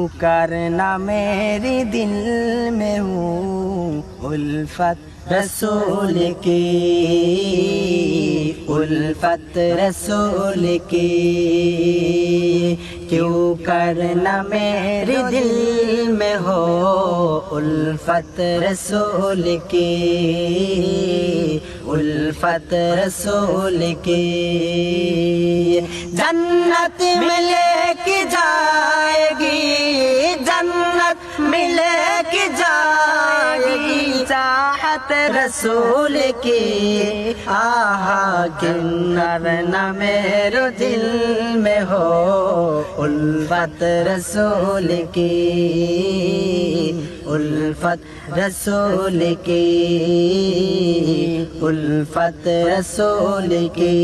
करना मेरी दिल में हूँ उल्फत रसूल की, उल्फत रसूल की। क्यों करना मेरे दिल में हो उल्फत रसूल की, उल्फत रसूल की। जन्नत मिले कि जाएगी, जन्नत मिले कि जाएगी चाहत रसूल की। आहा किन्नर न मेरे दिल में हो उल्फत रसूल की, उल्फत रसूल की, उल्फत रसूल की।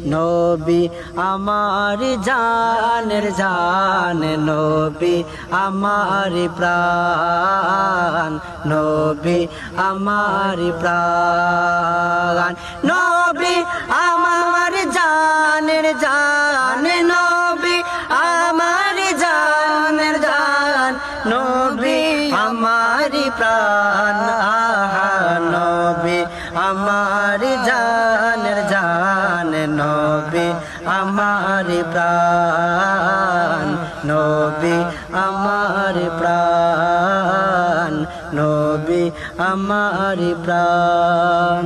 नबी আমার জানের জান, নবী আমার প্রাণ, নবী আমার প্রাণ। নবী আমার জানের জান, নবী আমার জানের জান, নবী আমার প্রাণ। আহা নবী আমার জানের জান, নবী আমার প্রাণ, নবী আমার প্রাণ, নবী আমার প্রাণ।